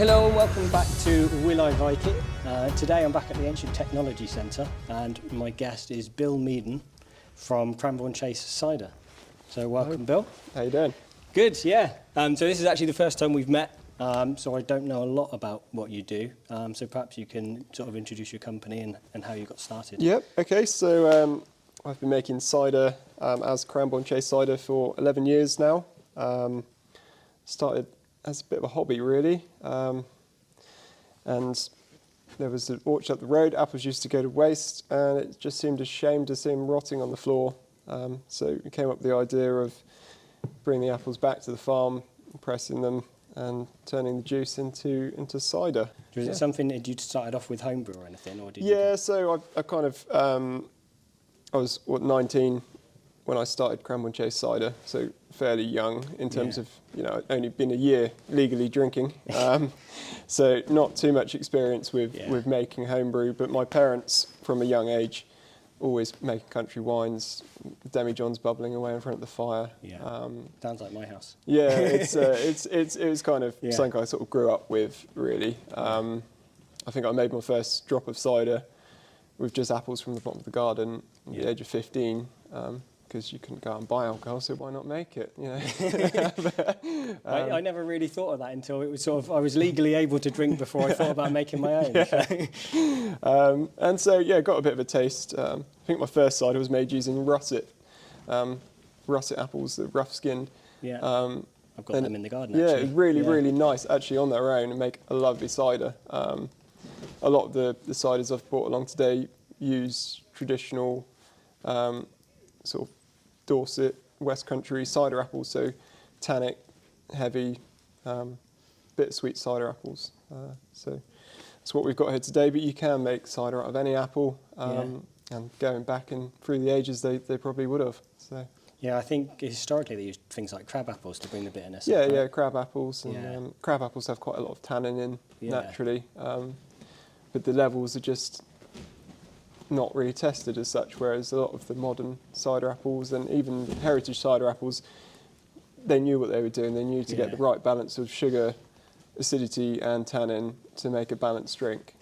Hello and welcome back to Will I Vike It. Today I'm back at the Ancient Technology Centre and my guest is Bill Meaden from Cranborne Chase Cider. So welcome, Bill. How you doing? Good, yeah. So this is actually the first time we've met, so I don't know a lot about what you do. So perhaps you can sort of introduce your company and how you got started. Yep, okay, so I've been making cider as Cranborne Chase Cider for 11 years now. Started as a bit of a hobby, really. And there was an orchard up the road, apples used to go to waste, and it just seemed a shame to see them rotting on the floor. So we came up with the idea of bringing the apples back to the farm, pressing them, and turning the juice into cider. Was it something that you started off with homebrew or anything? Or did Yeah, so I kind of, I was 19 when I started Cranborne Chase Cider, so fairly young in terms of, you know, only been a year legally drinking. So not too much experience with making homebrew, but my parents from a young age always making country wines, demijohns bubbling away in front of the fire. Yeah, sounds like my house. Yeah, it was kind of something I sort of grew up with, really. I think I made my first drop of cider with just apples from the bottom of the garden at the age of 15. Because you couldn't go out and buy alcohol, so why not make it? You know. I never really thought of that until it was sort of I was legally able to drink before I thought about making my own. Yeah. And so yeah, got a bit of a taste. I think my first cider was made using russet apples, the rough skinned. Yeah. I've got them in the garden. Actually. Yeah, really nice actually on their own and make a lovely cider. A lot of the ciders I've brought along today use traditional sort of Dorset, West Country cider apples, so tannic, heavy, bittersweet cider apples. So that's what we've got here today, but you can make cider out of any apple, and going back and through the ages, they probably would have. So. Yeah, I think historically they used things like crab apples to bring the bitterness Yeah, up, right? yeah, crab apples, and crab apples have quite a lot of tannin in naturally, but the levels are just not really tested as such, whereas a lot of the modern cider apples and even heritage cider apples, they knew what they were doing. They knew to get the right balance of sugar, acidity and tannin to make a balanced drink.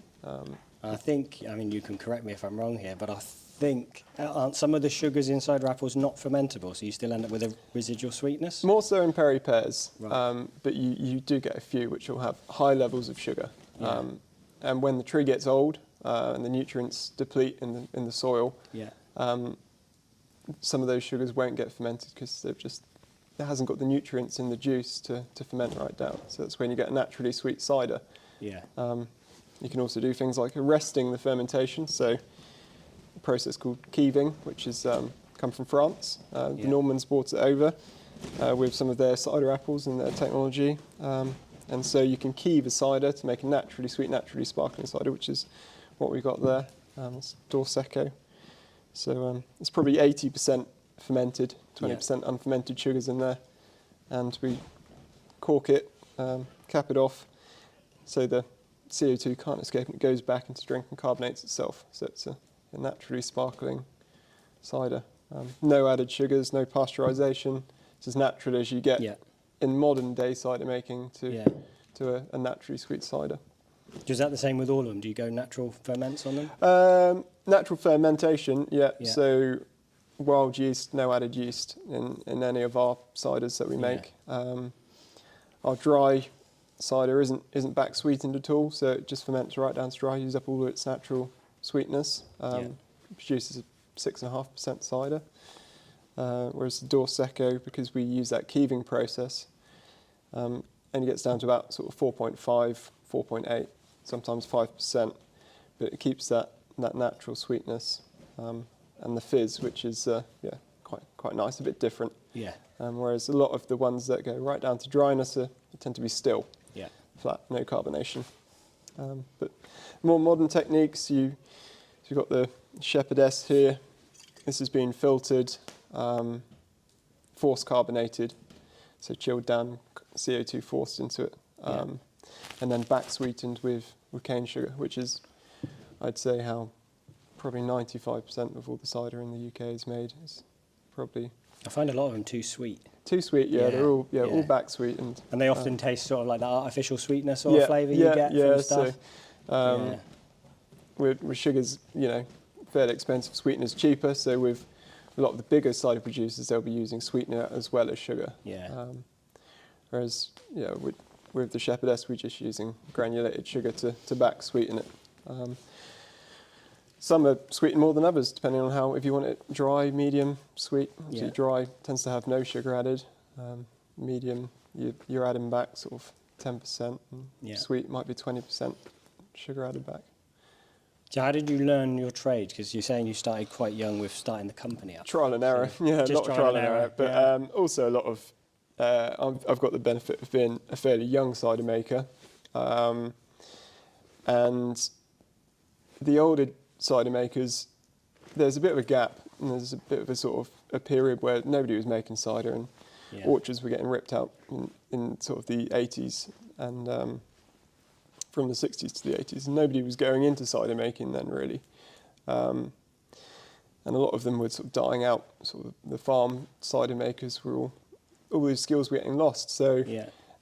I think, I mean, you can correct me if I'm wrong here, but I think aren't some of the sugars in cider apples not fermentable, so you still end up with a residual sweetness? More so in Perry pears, right. But you do get a few which will have high levels of sugar. And when the tree gets old, and the nutrients deplete in the soil, some of those sugars won't get fermented because it hasn't got the nutrients in the juice to ferment right down. So that's when you get a naturally sweet cider. Yeah. You can also do things like arresting the fermentation. So a process called keeving, which has come from France. The Normans brought it over with some of their cider apples and their technology. And so you can keeve a cider to make a naturally sweet, naturally sparkling cider, which is what we've got there. It's Dorsecco. So it's probably 80% fermented, 20% unfermented sugars in there. And we cork it, cap it off, so the CO2 can't escape and it goes back into drink and carbonates itself. So it's a naturally sparkling cider. No added sugars, no pasteurisation. It's as natural as you get in modern day cider making to a naturally sweet cider. Is that the same with all of them? Do you go natural ferments on them? Natural fermentation, so wild yeast, no added yeast in any of our ciders that we make. Our dry cider isn't back sweetened at all, so it just ferments right down to dry, uses up all of its natural sweetness. Produces a 6.5% cider. Whereas the Dorsecco, because we use that keeving process, only gets down to about sort of 4.5, 4.8, sometimes 5%, but it keeps that natural sweetness and the fizz, which is quite nice, a bit different. Yeah. Whereas a lot of the ones that go right down to dryness tend to be still, flat, no carbonation. But more modern techniques, you've got the Shepherdess here. This has been filtered, force carbonated, so chilled down, CO2 forced into it, and then back sweetened with cane sugar, which is, I'd say, how probably 95% of all the cider in the UK is made. It's probably I find a lot of them too sweet. too sweet. Yeah, they're all back sweetened. And they often taste sort of like the artificial sweetness or flavour you get from stuff. So, with sugars, fairly expensive, sweetener's cheaper. So with a lot of the bigger cider producers, they'll be using sweetener as well as sugar. Yeah. Whereas, with the Shepherdess, we're just using granulated sugar to back sweeten it. Some are sweetened more than others, depending on if you want it dry, medium, sweet. So dry tends to have no sugar added. Medium, you're adding back sort of 10%. And sweet might be 20% sugar added back. So how did you learn your trade? Because you're saying you started quite young with starting the company up. Trial and error, So a lot of trial and error. But also a lot of, I've got the benefit of being a fairly young cider maker. And the older cider makers, there's a bit of a gap, and there's a bit of a sort of a period where nobody was making cider, and orchards were getting ripped out in sort of the 80s, and from the 60s to the 80s, and nobody was going into cider making then really. And a lot of them were sort of dying out, sort of the farm cider makers were all these skills were getting lost. So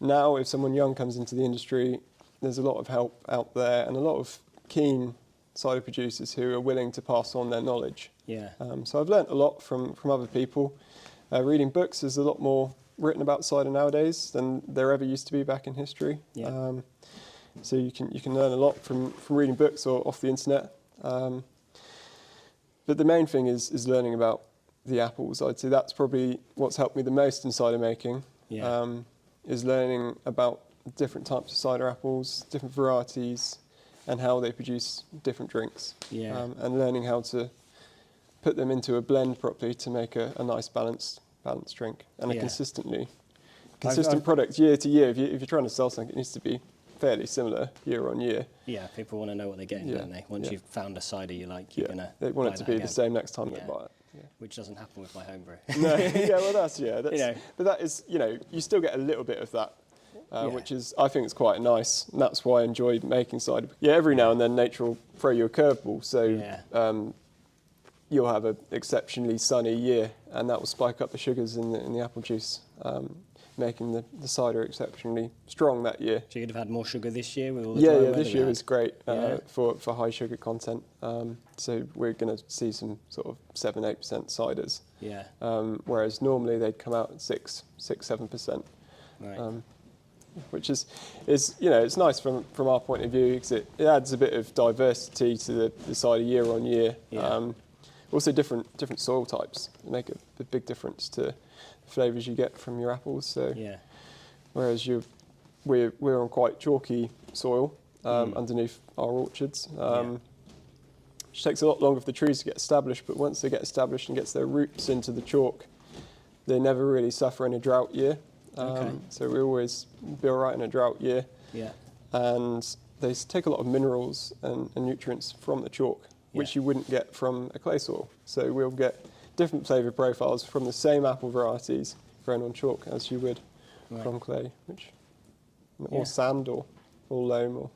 now if someone young comes into the industry, there's a lot of help out there and a lot of keen cider producers who are willing to pass on their knowledge. So I've learnt a lot from other people. Reading books, there's a lot more written about cider nowadays than there ever used to be back in history. So you can learn a lot from reading books or off the internet. But the main thing is learning about the apples. I'd say that's probably what's helped me the most in cider making, is learning about different types of cider apples, different varieties, and how they produce different drinks. And learning how to put them into a blend properly to make a nice balanced drink, and a consistent product year to year. If you're trying to sell something, it needs to be fairly similar year on year. Yeah, people want to know what they're getting, don't they? Once you've found a cider you like, you're gonna. They want it to be the same next time they buy it. Which doesn't happen with my homebrew. No, that's but that is, you still get a little bit of that, which is, I think, it's quite nice, and that's why I enjoy making cider. Every now and then nature will throw you a curveball, so you'll have an exceptionally sunny year, and that will spike up the sugars in the apple juice, making the cider exceptionally strong that year. So you'd have had more sugar this year with all the this year was great for high sugar content. So we're going to see some sort of 7-8% ciders. Whereas normally they'd come out at 6-7%. Right. Which is it's nice from our point of view, because it adds a bit of diversity to the cider year on year. Also different soil types make a big difference to the flavours you get from your apples. So whereas we're on quite chalky soil underneath our orchards, which takes a lot longer for the trees to get established, but once they get established and gets their roots into the chalk, they never really suffer in a drought year. So we always be all right in a drought year. And they take a lot of minerals and nutrients from the chalk, which you wouldn't get from a clay soil. So we'll get different flavour profiles from the same apple varieties grown on chalk as you would from clay, or sand or loam or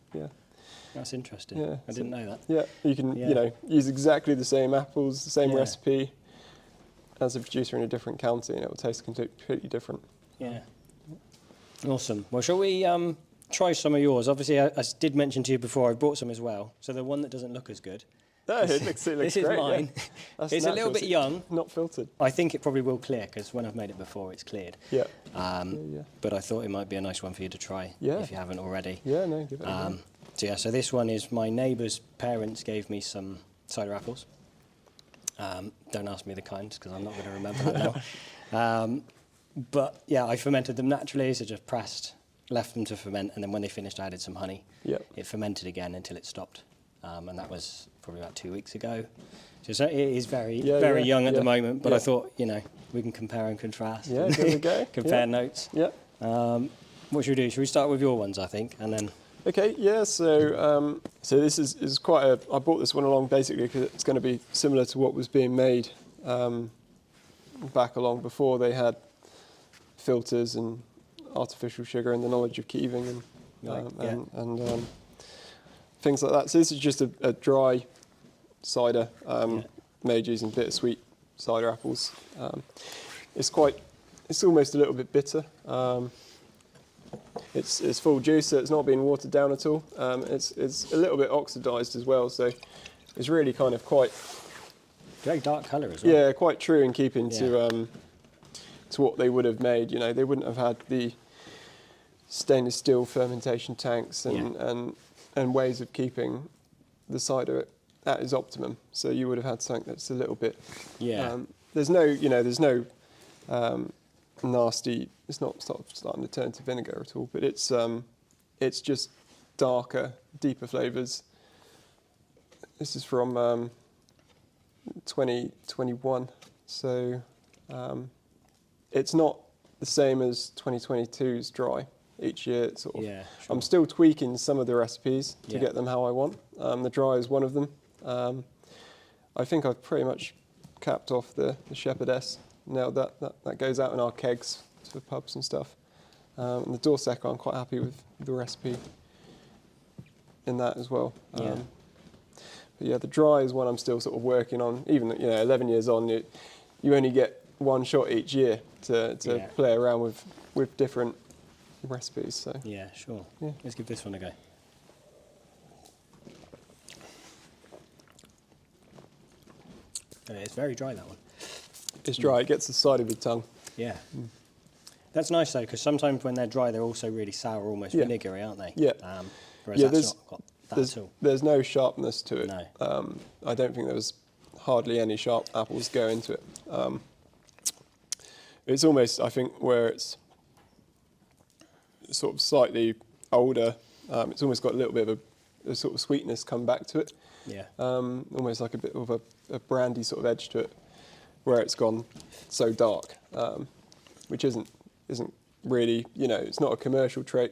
That's interesting. I didn't know that. You can use exactly the same apples, the same recipe as a producer in a different county, and it will taste completely different. Awesome. Well, shall we try some of yours? Obviously, I did mention to you before, I brought some as well. So the one that doesn't look as good. It looks this great. Is mine. It's natural. A little bit young. Not filtered. I think it probably will clear, because when I've made it before, it's cleared. But I thought it might be a nice one for you to try if you haven't already. Give it a go. So this one is my neighbour's parents gave me some cider apples. Don't ask me the kind, because I'm not going to remember them now. But I fermented them naturally, so just pressed, left them to ferment, and then when they finished, I added some honey. It fermented again until it stopped, and that was probably about 2 weeks ago. So it is very young at the moment, but I thought, we can compare and contrast. Compare notes. What should we do? Should we start with your ones, I think, and then... Okay, so this is quite I brought this one along basically because it's going to be similar to what was being made back along before they had filters and artificial sugar and the knowledge of keeving and things like that. So this is just a dry cider made using bittersweet cider apples. It's quite it's almost a little bit bitter. It's full juice, so it's not been watered down at all. It's a little bit oxidised as well, so it's really kind of quite Very dark colour as well. yeah, quite true in keeping Yeah. to what they would have made. You know, they wouldn't have had the stainless steel fermentation tanks and ways of keeping the cider at its optimum. So you would have had something that's a little bit. Yeah. There's no nasty. It's not sort of starting to turn to vinegar at all, but it's just darker, deeper flavours. This is from 2021, so it's not the same as 2022's dry. Each year, it's sort of. Yeah, sure. I'm still tweaking some of the recipes to Yeah. get them how I want. The dry is one of them. I think I've pretty much capped off the shepherdess. Now that goes out in our kegs for pubs and stuff. And the Dorset, I'm quite happy with the recipe in that as well. Yeah. But yeah, the dry is one I'm still sort of working on. Even 11 years on, you only get one shot each year to Yeah. play around with different recipes. So Yeah, sure. Yeah. Let's give this one a go. It's very dry, that one. it's dry. It gets decided with tongue. Yeah. That's nice though, because sometimes when they're dry, they're also really sour, almost Yeah. vinegary, aren't they? Yeah. Whereas Yeah, that's not got that There's, at all. there's no sharpness to it. No. I don't think there was hardly any sharp apples go into it. It's almost, I think, where it's sort of slightly older, it's almost got a little bit of a sort of sweetness come back to it. Yeah. Almost like a bit of a brandy sort of edge to it, where it's gone so dark, which isn't really, it's not a commercial trait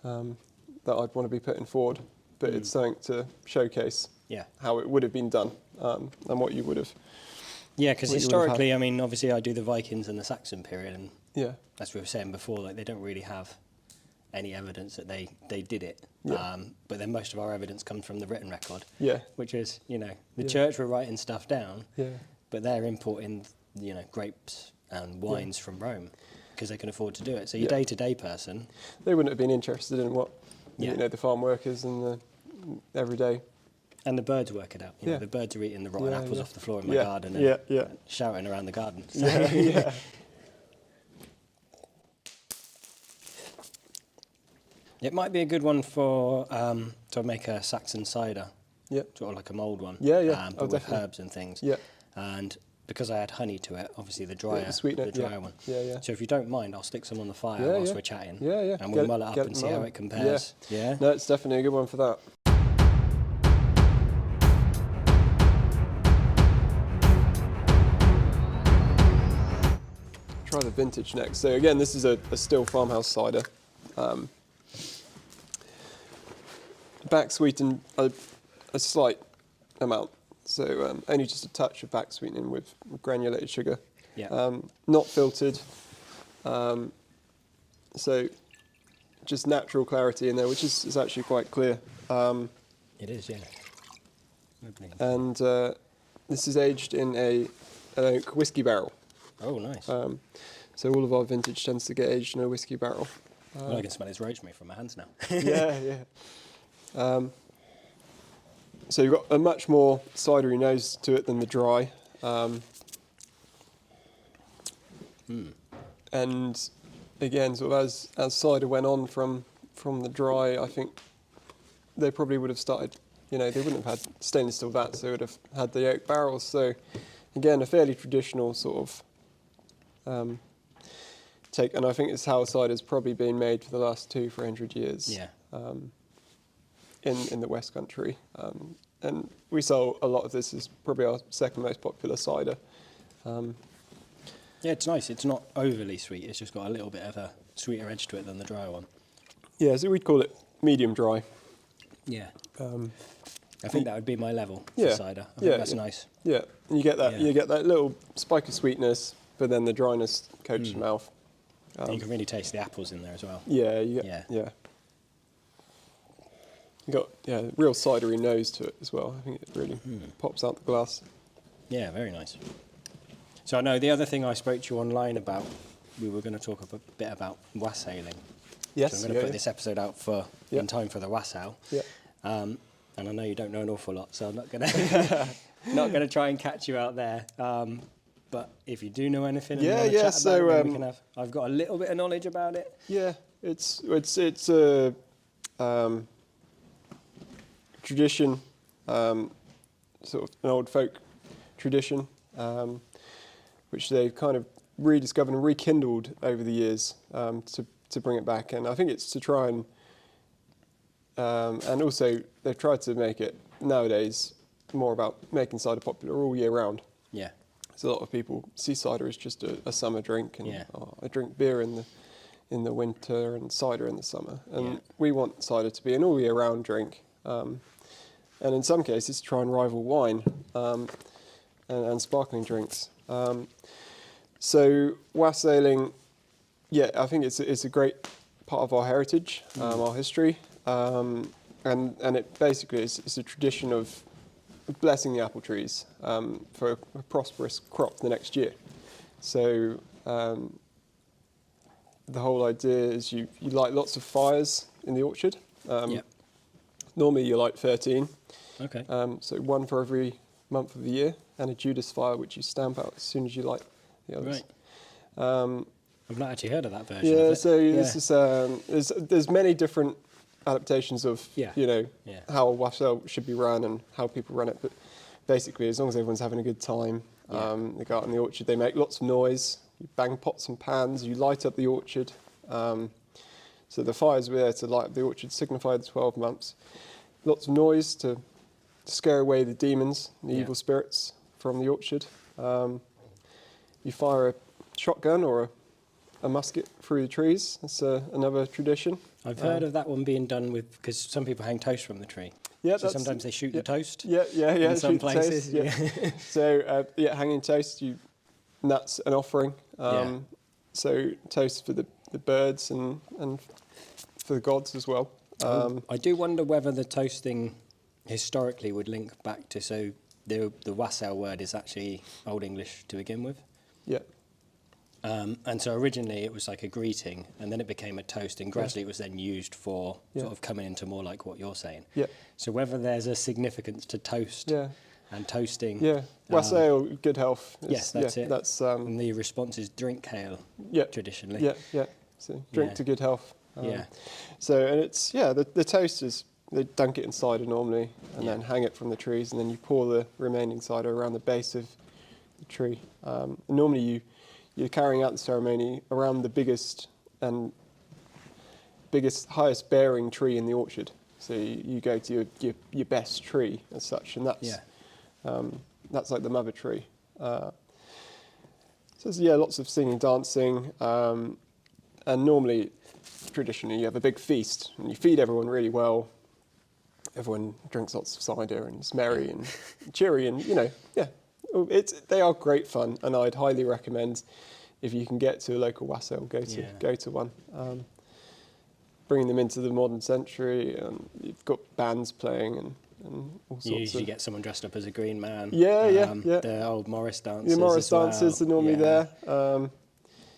that I'd want to be putting forward, but it's something to showcase Yeah. how it would have been done and what you would have. Yeah, because What you would have historically, I mean, obviously I do the Vikings and the Saxon period, and Yeah, as we were saying before, like they don't really have any evidence that they did it. Yeah. But then most of our evidence comes from the written record, yeah, which is, the Yeah. church were writing stuff down, yeah, but they're importing, grapes and wines from Rome because they can afford to do it. So your Yeah. day-to-day person, they wouldn't have been interested in what Yeah. the farm workers and the everyday. and the birds work it out. Yeah. The birds are eating the rotten Yeah, apples yeah. off the floor in my Yeah, garden and yeah. shouting around the garden. So Yeah, yeah. it might be a good one for to make a Saxon cider, Yeah, sort of like a mulled one. Yeah, yeah. But Oh, with definitely. herbs and things. yeah, And because I add honey to it, obviously the drier, sweetener, the drier yeah. one. Yeah, yeah. So if you don't mind, I'll stick some on the fire Yeah, whilst yeah. we're chatting. Yeah, yeah. And we'll Get mull it up get and see how mulling. it compares. Yeah. No, it's definitely a good one for that. Try the vintage next. So again, this is a still farmhouse cider. Back sweetened a slight amount, so only just a touch of back sweetening with granulated sugar. Yeah. Not filtered. So just natural clarity in there, which is actually quite clear. It is, yeah. Lovely. And this is aged in an oak whiskey barrel. Oh, nice. So all of our vintage tends to get aged in a whiskey barrel. Well, I can smell its rosemary from my hands now. Yeah, yeah. So you've got a much more cidery nose to it than the dry. And again, sort of as cider went on from the dry, I think they probably would have started, they wouldn't have had stainless steel vats, they would have had the oak barrels. So again, a fairly traditional sort of take, and I think it's how cider's probably been made for the last 200-300 years. Yeah. In the West Country, and we sell a lot of this. Is probably our second most popular cider. Yeah, it's nice. It's not overly sweet. It's just got a little bit of a sweeter edge to it than the dry one. Yeah, so we'd call it medium dry. Yeah. I think that would be my level for Yeah. cider. I Yeah, think that's yeah. nice. Yeah, and you get that. Yeah. You get that little spike of sweetness, but then the dryness coats the mouth. And you can really taste the apples in there as well. Yeah, you get, Yeah. yeah. You got real cidery nose to it as well. I think it really pops out the glass. Yeah, very nice. So I know the other thing I spoke to you online about we were going to talk a bit about wassailing. Yes. So I'm going to put this episode out Yeah. in time for the Wassail. Yeah. And I know you don't know an awful lot, so I'm not going to not going to try and catch you out there. But if you do know anything, and Yeah, want to yeah, chat so, about it, then we can have. I've got a little bit of knowledge about it. Yeah, it's a tradition, sort of an old folk tradition, which they've kind of rediscovered and rekindled over the years to bring it back. And I think it's to try and also they've tried to make it nowadays more about making cider popular all year round. Yeah. So a lot of people see cider as just a summer drink, and Yeah. I drink beer in the winter and cider in the summer. And Yeah. we want cider to be an all year round drink, and in some cases try and rival wine and sparkling drinks. So wassailing, yeah, I think it's a great part of our heritage, our history, and it basically is a tradition of blessing the apple trees for a prosperous crop the next year. So the whole idea is you light lots of fires in the orchard. Yeah. Normally you light 13, Okay. so one for every month of the year, and a Judas fire which you stamp out as soon as you light the others. Right. I've not actually heard of that version. Yeah, of it. so Yeah. this is there's many different adaptations of Yeah. Yeah. how a wassail should be run and how people run it, but basically as long as everyone's having a good time, Yeah. they go out in the orchard, they make lots of noise, you bang pots and pans, you light up the orchard. So the fires were there to light up the orchard, signify the 12 months. Lots of noise to scare away the demons, the Yeah. evil spirits from the orchard. You fire a shotgun or a musket through the trees. That's another tradition. I've heard of that one being done with, because some people hang toast from the tree. Yeah, So sometimes they shoot the toast. Yeah. In some shoot the toast, places, yeah. So hanging toast, and that's an offering. Yeah. So toast for the birds and for the gods as well. I do wonder whether the toasting historically would link back to, so the wassail word is actually Old English to begin with. Yeah. And so originally it was like a greeting, and then it became a toast, and gradually it was then used for Yeah. sort of coming into more like what you're saying. Yeah. So whether there's a significance to toast Yeah. and toasting. Yeah. Wassail, good health. Yes, that's it. That's And the response is drink ale, yeah. traditionally. Yeah. So drink Yeah. to good health. Yeah. So and it's the toast is they dunk it in cider normally and Yeah. then hang it from the trees, and then you pour the remaining cider around the base of the tree. Normally you're carrying out the ceremony around the biggest, highest bearing tree in the orchard. So you go to your best tree as such, and that's like the mother tree. So there's, lots of singing, dancing, and normally, traditionally, you have a big feast and you feed everyone really well. Everyone drinks lots of cider and is merry and cheery, and they are great fun, and I'd highly recommend if you can get to a local wassail, go to one. Bringing them into the modern century, and you've got bands playing and all sorts You usually of. get someone dressed up as a green man. Yeah. The old Morris dancers. The Morris as well. dancers are normally Yeah. there.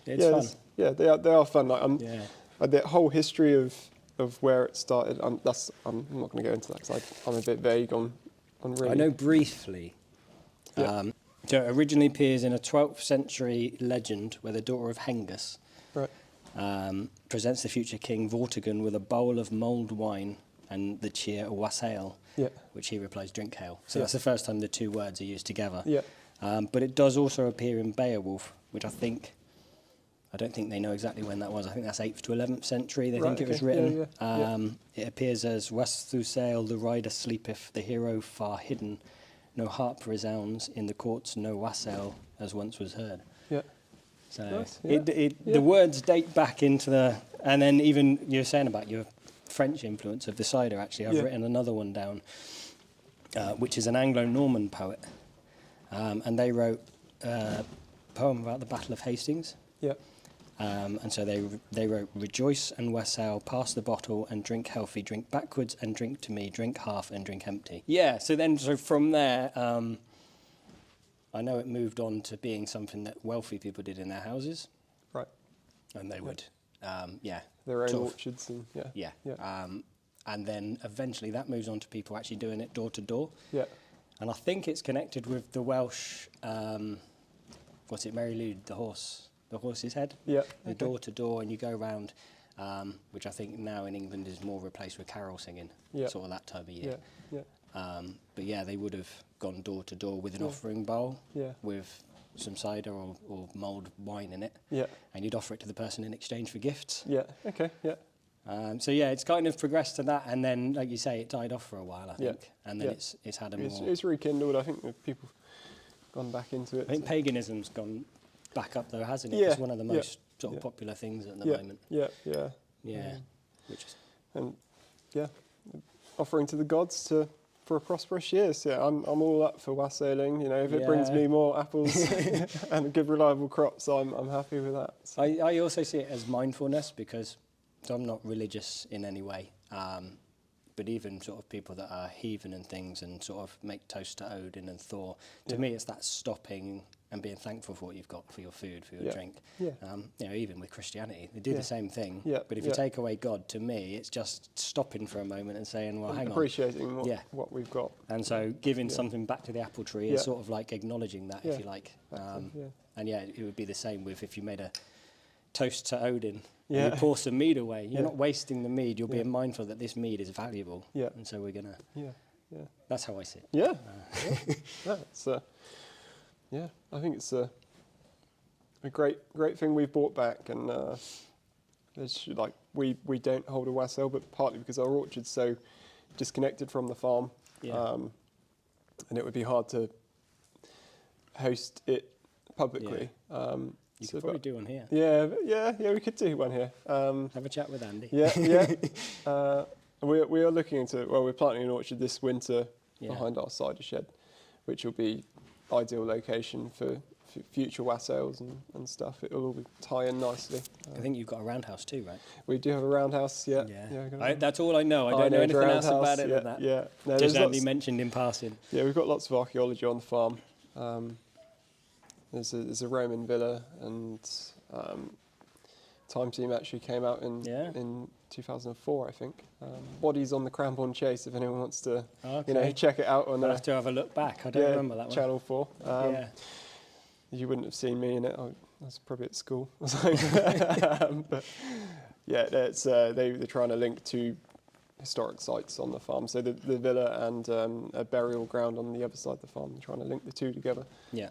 It's fun. Yeah, they are fun. Like, Yeah. the whole history of where it started. I'm not going to go into that because I'm a bit vague on really. I know briefly. Yeah. So it originally appears in a 12th century legend where the daughter of Hengist Right. presents the future king Vortigern with a bowl of mulled wine and the cheer wassail, Yeah. which he replies drink ale. So Yeah. that's the first time the two words are used together. Yeah. But it does also appear in Beowulf, which I don't think they know exactly when that was. I think that's 8th to 11th century, they Right, think it was okay. written. Yeah. It appears as Wassail, the rider sleepeth, the hero far hidden. No harp resounds, in the courts no wassail, as once was heard. Yeah. So Nice, yeah. the Yeah. words date back into and then even you're saying about your French influence of the cider, actually, I've Yeah. written another one down, which is an Anglo-Norman poet. And they wrote a poem about the Battle of Hastings. Yeah. And so they wrote, rejoice and wassail, pass the bottle and drink healthy, drink backwards and drink to me, drink half and drink empty. Yeah, so from there, I know it moved on to being something that wealthy people did in their houses. Right. and they would, Their own sort of- orchards and yeah. Yeah. And then eventually that moves on to people actually doing it door to door. Yeah. And I think it's connected with the Welsh, what's it, Mary Lou, the horse's head? Yeah. The Okay. door to door, and you go around, which I think now in England is more replaced with carol singing, Yeah. sort of that time of year. Yeah. But yeah, they would have gone door to door with an Yeah. offering bowl Yeah. with some cider or mulled wine in it, Yeah. and you'd offer it to the person in exchange for gifts. Yeah. Okay. Yeah. So yeah, it's kind of progressed to that, and then, like you say, it died off for a while, I Yeah. think, and then Yeah. it's had a more. It's rekindled. I think that people have gone back into it. I think paganism's gone back up though, hasn't it? Yeah. It's one of the Yeah. most sort of Yeah. popular things at the Yeah. moment. Yeah. Yeah. Yeah, which is And yeah, offering to the gods for a prosperous year. So yeah, I'm all up for wassailing. You know, if it brings Yeah. me more apples and a good reliable crop, so I'm happy with that. So, I also see it as mindfulness because so I'm not religious in any way, but even sort of people that are heathen and things and sort of make toast to Odin and Thor, to Yeah. me it's that stopping and being thankful for what you've got, for your food, for your Yeah. drink. Yeah. You know, even with Christianity, they do Yeah. the same thing. Yeah. But if Yeah. you take away God, to me, it's just stopping for a moment and saying, well, hang on. appreciating Yeah. what we've got. And so giving Yeah. something back to the apple tree Yeah. is sort of like acknowledging that, Yeah. if you like. Exactly, yeah. And yeah, it would be the same with if you made a toast to Odin. Yeah. And you pour some mead away. You're Yeah. not wasting the mead. You're Yeah. being mindful that this mead is valuable. Yeah. And so we're gonna. Yeah. Yeah. That's how I see it. Yeah. Yeah. It's yeah. I think it's a great thing we've brought back, and it's like we don't hold a wassail, but partly because our orchard's so disconnected from the farm, Yeah. and it would be hard to host it publicly. You so could probably but- do one here. Yeah, we could do one here. Have a chat with Andy. Yeah. We are looking into, well, we're planting an orchard this winter Yeah. behind our cider shed, which will be ideal location for future wassails and stuff. It will all tie in nicely. I think you've got a roundhouse too, right? We do have a roundhouse, yeah. we've got a That's all I know. I don't know anything else roundhouse, about it than that. Yeah, no, Just there's Andy lots- mentioned in passing. yeah, we've got lots of archaeology on the farm. There's a Roman villa, and Time Team actually came out in 2004, I think. Bodies on the Cranborne Chase, if anyone wants to check it out on I'll have to have a look back. I don't remember that one. Channel 4. Yeah. You wouldn't have seen me in it. I was probably at school. But yeah, they're trying to link two historic sites on the farm. So the villa and a burial ground on the other side of the farm. They're trying to link the two together. Yeah.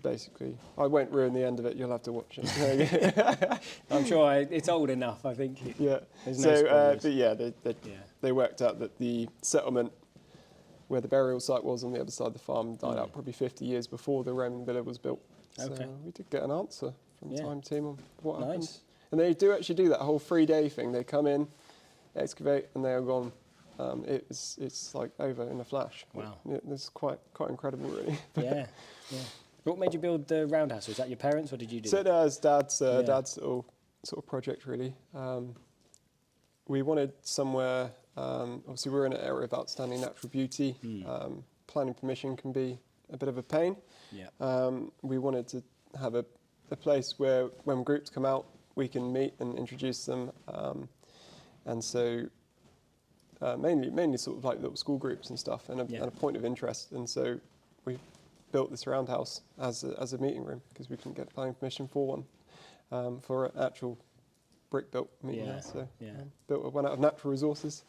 Basically, I won't ruin the end of it. You'll have to watch it. I'm sure it's old enough, I think. Yeah. There's no spoilers. But yeah, Yeah. they worked out that the settlement where the burial site was on the other side of the farm died out probably 50 years before the Roman villa was built. Okay. So we did get an answer from Yeah. Time Team on what happened. Nice. And they do actually do that whole 3-day thing. They come in, excavate, and they are gone. It's like over in a flash. Wow. It's quite incredible, really. Yeah. What made you build the roundhouse? Was that your parents, or did you do So it? that was Dad's Yeah. sort of project, really. We wanted somewhere. Obviously, we're in an area of outstanding natural beauty. Planning permission can be a bit of a pain. Yeah. We wanted to have a place where, when groups come out, we can meet and introduce them. And so, mainly sort of like little school groups and stuff, and a point of interest. And so, we built this roundhouse as a meeting room because we couldn't get planning permission for one, for an actual brick-built meeting Yeah, house. So, yeah. built one out of natural resources.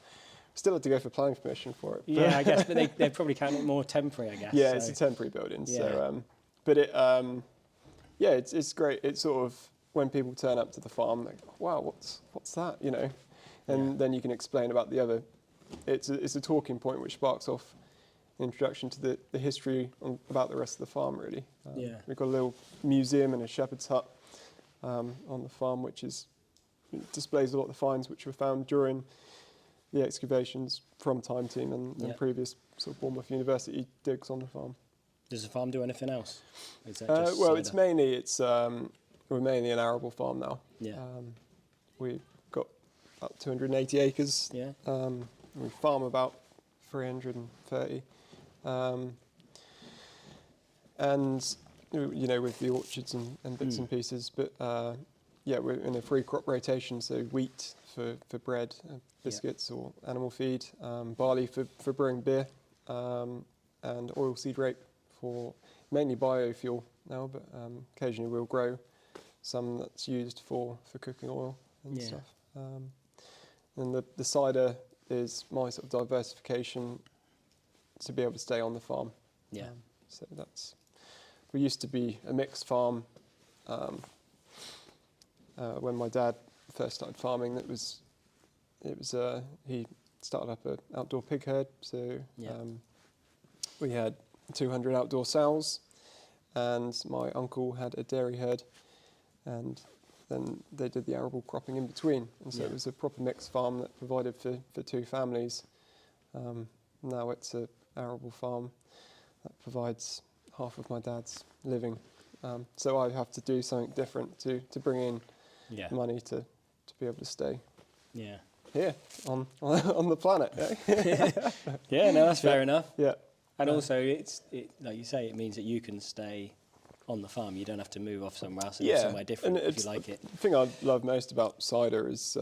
Still had to go for planning permission for it. Yeah, I guess, but they probably count it more temporary, I guess. Yeah, so. it's a temporary building. Yeah. So, but it's great. It's sort of when people turn up to the farm, they go, wow, what's that? You know, and then you can explain about the other. It's a talking point which sparks off an introduction to the history about the rest of the farm. Really, we've got a little museum and a shepherd's hut on the farm, which displays a lot of the finds which were found during the excavations from Time Team and previous sort of Bournemouth University digs on the farm. Does the farm do anything else? Is that just Well, cider? we're mainly an arable farm now. Yeah. We've got about 280 acres. Yeah. We farm about 330. And with the orchards and bits and pieces, but yeah, we're in a free crop rotation, so wheat for bread, biscuits or animal feed, barley for brewing beer, and oilseed rape for mainly biofuel now, but occasionally we'll grow some that's used for cooking oil and stuff. And the cider is my sort of diversification to be able to stay on the farm. Yeah. So we used to be a mixed farm. When my dad first started farming, he started up an outdoor pig herd. So we had 200 outdoor sows, and my uncle had a dairy herd, and then they did the arable cropping in between. And so it was a proper mixed farm that provided for two families. Now it's an arable farm that provides half of my dad's living. So I have to do something different to bring in money to be able to stay here on the planet. Yeah, no, that's fair enough. Yeah. And also, like you say, it means that you can stay on the farm. You don't have to move off somewhere else and live somewhere different if you like it. The thing I love most about cider is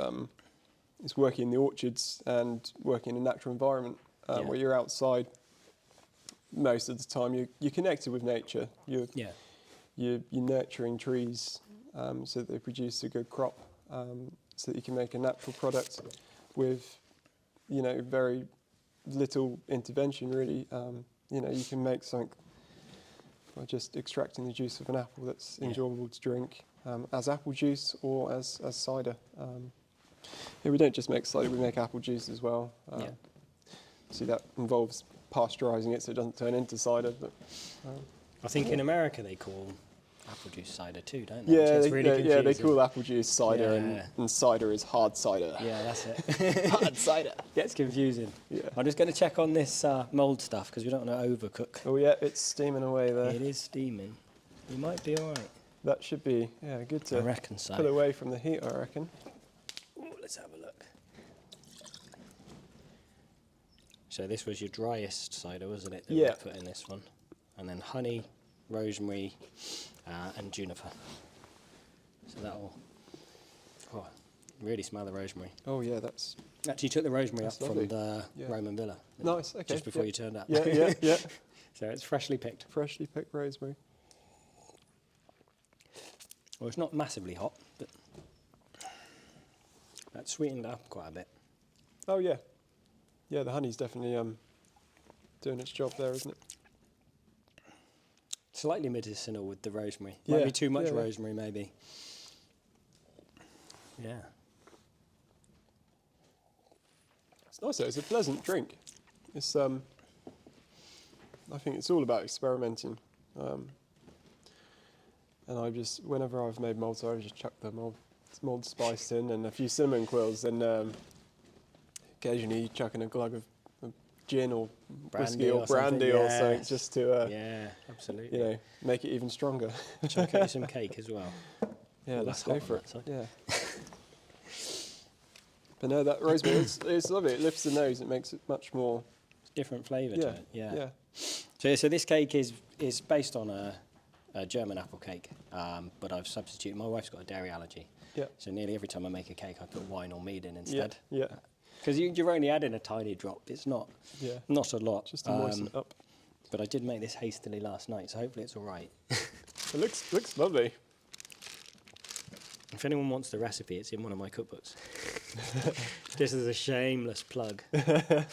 working in the orchards and working in a natural environment where you're outside most of the time. You're connected with nature. You're nurturing trees so that they produce a good crop, so that you can make a natural product with, very little intervention really. You can make something by just extracting the juice of an apple that's enjoyable to drink as apple juice or as cider. We don't just make cider, we make apple juice as well. See, that involves pasteurising it so it doesn't turn into cider. But I think in America they call apple juice cider too, don't they? Yeah, Really they call apple juice cider, and cider is hard cider. Yeah, that's it. Hard cider. Gets confusing. Yeah. I'm just going to check on this mould stuff because we don't want to overcook. Oh yeah, it's steaming away there. It is steaming. You might be all right. That should be good to I reckon so. pull away from the heat, I reckon. Ooh, let's have a look. So this was your driest cider, wasn't it? That we put in this one, and then honey, rosemary, and juniper. So that'll really smell the rosemary. Oh yeah, that's Actually took the rosemary up lovely. from the Roman villa. Nice. Okay. Just before you turned up. Yeah. So it's freshly picked. Freshly picked rosemary. Well, it's not massively hot, but that's sweetened up quite a bit. Oh yeah. Yeah, the honey's definitely doing its job there, isn't it? Slightly medicinal with the rosemary. Might be too much rosemary, maybe. Yeah. It's nice though. It's a pleasant drink. It's I think it's all about experimenting. And whenever I've made mould cider, I just chuck the mould spice in and a few cinnamon quills, and occasionally chuck in a glug of gin or whiskey or brandy or something, just to absolutely. Make it even stronger. Shall I cut you some cake as well? Yeah, let's that's go hot for on it. that Yeah. But no, that rosemary, it's lovely. It lifts the nose. It makes it much more. Different flavour to it. Yeah. So this cake is based on a German apple cake, but I've substituted. My wife's got a dairy allergy. Yeah. So nearly every time I make a cake, I put wine or mead in instead. Yeah. Because you're only adding a tiny drop. It's not a lot. Just to moisten it up. But I did make this hastily last night, so hopefully it's all right. It looks lovely. If anyone wants the recipe, it's in one of my cookbooks. This is a shameless plug. So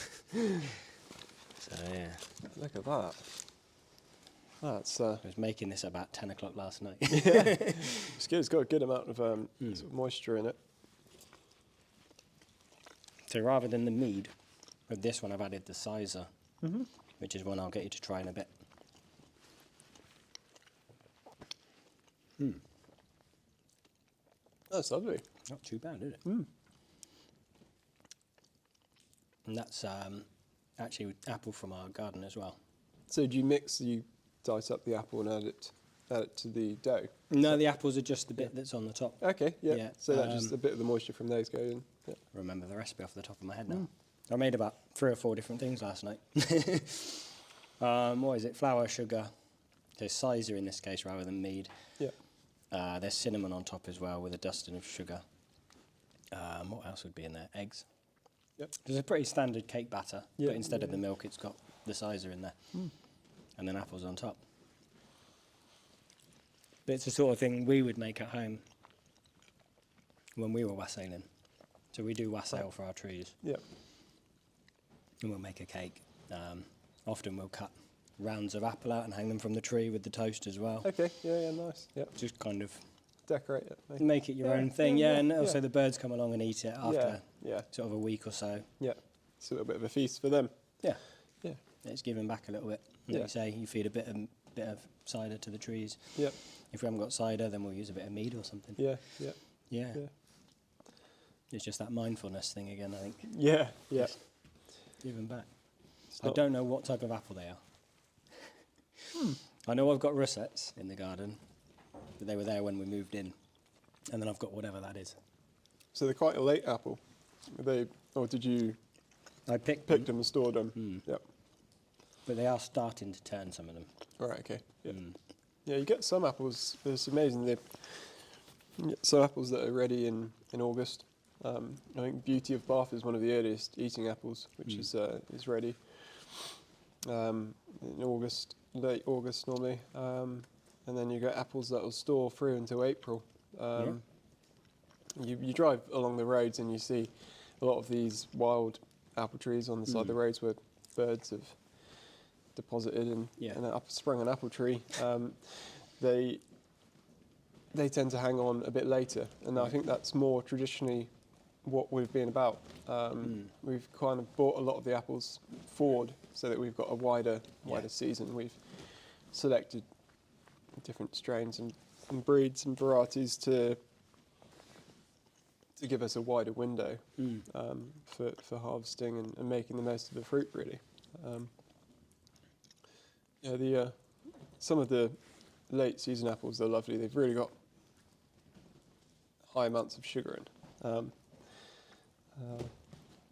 yeah. Look at that. That's. I was making this about 10 o'clock last night. It's good. It's got a good amount of sort of moisture in it. So rather than the mead, with this one I've added the Cyser, which is one I'll get you to try in a bit. That's lovely. Not too bad, is it? And that's actually apple from our garden as well. So do you dice up the apple and add it to the dough? No, the apples are just the bit that's on the top. Okay, yeah. So that just a bit of the moisture from those go in. Yeah. I remember the recipe off the top of my head now. I made about 3 or 4 different things last night. What is it? Flour, sugar. So Cyser in this case rather than mead. Yeah. There's cinnamon on top as well with a dusting of sugar. What else would be in there? Eggs. Yep. It's a pretty standard cake batter, Yeah, but instead of yeah. the milk, it's got the Cyser in there, and then apples on top. But it's the sort of thing we would make at home when we were wassailing. So we do wassail for our trees, Yep. and we'll make a cake. Often we'll cut rounds of apple out and hang them from the tree with the toast as well. Okay. Yeah. Nice. Yep. Just kind of Decorate it. make it your own thing, and also the birds come along and eat it after Yeah. sort of a week or so. Yeah. It's a little bit of a feast for them. Yeah, Yeah. it's giving back a little bit. Like Yeah. you say, you feed a bit of cider to the trees. Yep. If we haven't got cider, then we'll use a bit of mead or something. Yeah. Yeah. Yeah. Yeah. It's just that mindfulness thing again, I think. Yeah. Yeah. Just giving back. It's I not- don't know what type of apple they are. I know I've got russets in the garden, but they were there when we moved in. And then I've got whatever that is. So they're quite a late apple. Or did you I picked pick them, them and store them? Yep. but they are starting to turn, some of them. All right. Okay. Yeah. Yeah. You get some apples. It's amazing. You get some apples that are ready in August. I think Beauty of Bath is one of the earliest eating apples, which is ready in August, late August normally. And then you get apples that will store through until April. You drive along the roads and you see a lot of these wild apple trees on the side of the roads where birds have deposited and sprung an apple tree. They tend to hang on a bit later, and I think that's more traditionally what we've been about. We've kind of brought a lot of the apples forward so that we've got a wider season. We've selected different strains and breeds and varieties to give us a wider window for harvesting and making the most of the fruit, really. Some of the late season apples, they're lovely. They've really got high amounts of sugar in.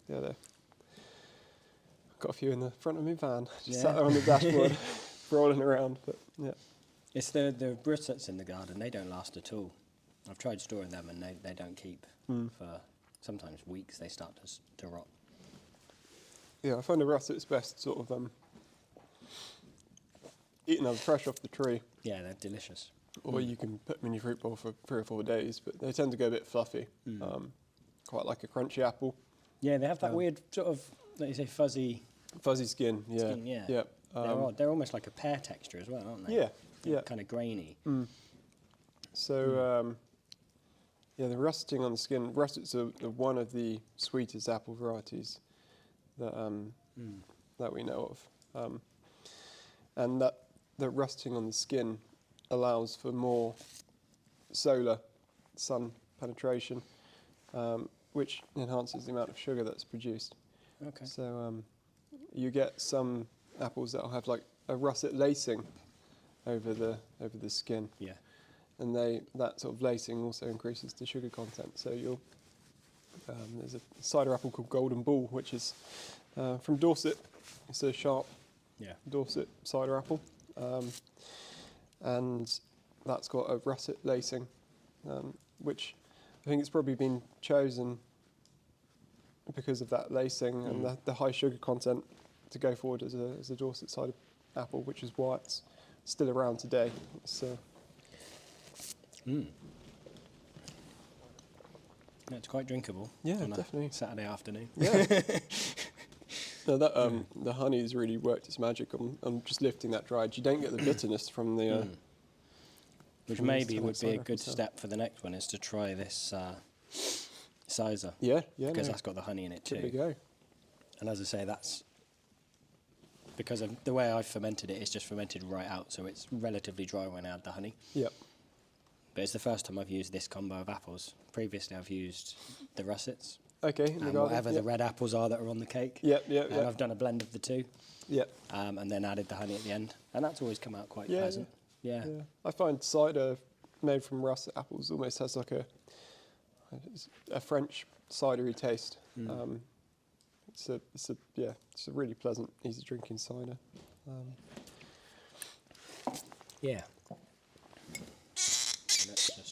They've got a few in the front of my van. Just sat there on the dashboard, rolling around. But yeah, It's the russets in the garden. They don't last at all. I've tried storing them and they don't keep for sometimes weeks. They start to rot. yeah. I find the russets best sort of eating them fresh off the tree, Yeah, they're delicious. or you can put them in your fruit bowl for 3 or 4 days. But they tend to go a bit fluffy, quite like a crunchy apple. Yeah, they have that weird sort of, like you say, fuzzy Fuzzy skin, yeah. skin. Yeah, Yeah. they're almost like a pear texture as well, aren't they? Yeah, yeah. Kind of grainy. So, the rusting on the skin, russets are one of the sweetest apple varieties that we know of. And that rusting on the skin allows for more solar sun penetration, which enhances the amount of sugar that's produced. Okay. So you get some apples that'll have like a russet lacing over the skin, Yeah. and that sort of lacing also increases the sugar content. So there's a cider apple called Golden Bull, which is from Dorset. It's a sharp Dorset cider apple, and that's got a russet lacing, which I think it's probably been chosen because of that lacing and the high sugar content to go forward as a Dorset cider apple, which is why it's still around today. It's quite drinkable. Yeah, on a definitely. Saturday afternoon. Yeah. No, the honey's really worked its magic on just lifting that dried. You don't get the bitterness from the. Which from maybe this would be cider a good apple step for the next one, is to try this Cyser. Yeah, Because no, that's got the honey in it give it a too. go. And as I say, that's because of the way I've fermented it. It's just fermented right out, so it's relatively dry when I add the honey. Yep. But it's the first time I've used this combo of apples. Previously, I've used the russets Okay. In the and garden. whatever the red apples are that are on the cake. Yep. And I've done a blend of the two, Yep. and then added the honey at the end, and that's always come out quite Yeah, pleasant. Yeah. Yeah. I find cider made from russet apples almost has like a French cidery taste. It's a really pleasant, easy drinking cider. Yeah. Let's just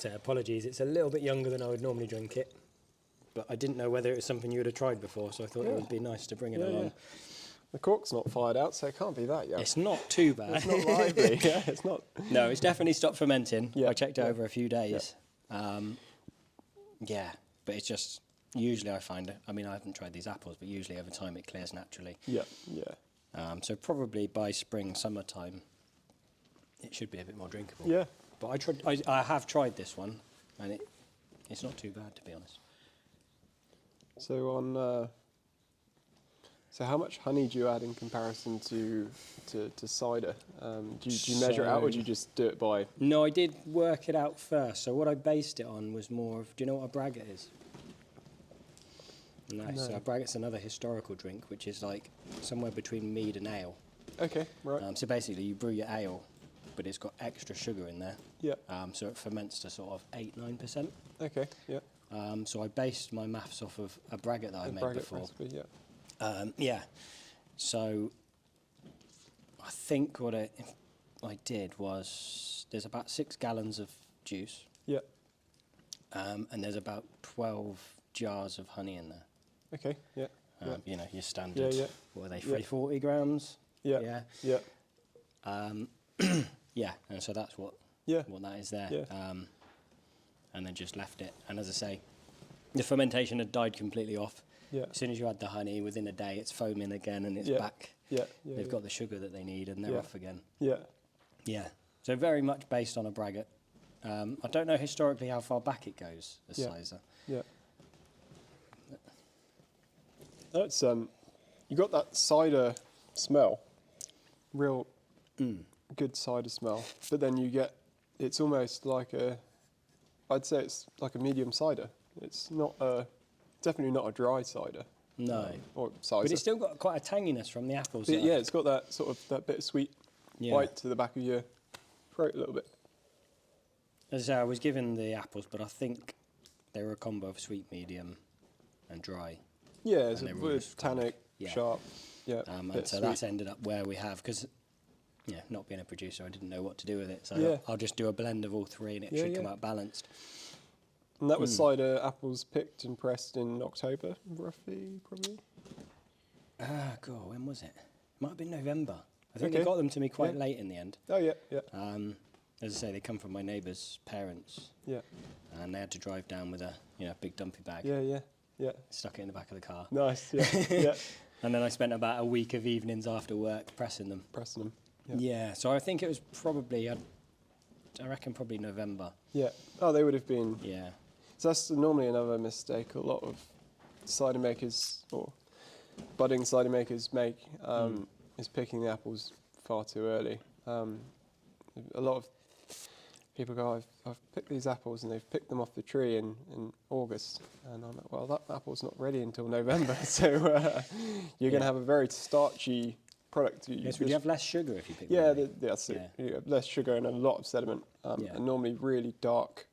So apologies, it's a little bit younger than I would normally drink it, but I didn't know whether it was something you would have tried before, so I thought it would be nice to bring it along. The cork's not fired out, so it can't be that young. It's not too bad. It's not lively. Yeah, it's not. No, it's definitely stopped fermenting. Yeah, I checked it over a few days. Yeah, but it's just, usually I find it, I mean, I haven't tried these apples, but usually over time it clears naturally. Yeah, yeah. So probably by spring, summertime, it should be a bit more drinkable. Yeah. But I have tried this one, and it's not too bad, to be honest. So so how much honey do you add in comparison to cider? Do you measure it out, or do you just do it by? No, I did work it out first. So what I based it on was more of, do you know what a braggot is? No. So a bragot's another historical drink, which is like somewhere between mead and ale. Okay, right. So basically, you brew your ale, but it's got extra sugar in there. Yeah. So it ferments to sort of 8-9%. Okay, yeah. So I based my maths off of a braggot that I made before. Recipe, yeah. Yeah. So I think what I did was, there's about 6 gallons of juice. Yeah. And there's about 12 jars of honey in there. Okay, yeah. You know, your standard, what are they, 340 grams? Yeah. Yeah. Yeah, and so that's what that is there. Yeah. And then just left it. And as I say, the fermentation had died completely off. Yeah. As soon as you add the honey, within a day it's foaming again and it's back. Yeah. They've got the sugar that they need and they're off again. Yeah. Yeah. So very much based on a braggot. I don't know historically how far back it goes, as Cyser. Yeah. That's you got that cider smell, real good cider smell, but then you get, it's almost like I'd say it's like a medium cider. It's not definitely not a dry cider. No. Or cider. But it's still got quite a tanginess from the apples. But yeah, it's got that sort of that bit of sweet bite to the back of your throat a little bit. As I say, I was given the apples, but I think they were a combo of sweet, medium, and dry. Yeah, it's a bit tannic, sharp. Yeah. And so that's ended up where we have, because not being a producer, I didn't know what to do with it. So I'll just do a blend of all three, and it should come out balanced. And that was cider apples picked and pressed in October, roughly, probably. God, when was it? Might have been November. I think they got them to me quite late in the end. Oh yeah, yeah. As I say, they come from my neighbour's parents. Yeah. And they had to drive down with a big dumpy bag. Yeah. Stuck it in the back of the car. Nice. Yeah. And then I spent about a week of evenings after work pressing them. Yeah. So I think it was probably, I reckon probably November. Yeah. Oh, they would have been. Yeah. So that's normally another mistake a lot of cider makers or budding cider makers make, is picking the apples far too early. A lot of people go, I've picked these apples and they've picked them off the tree in August. And I'm like, well, that apple's not ready until November. So you're going to have a very starchy product. Yes, would you have less sugar if you pick them? Yeah, that's it. You have less sugar and a lot of sediment. And normally really dark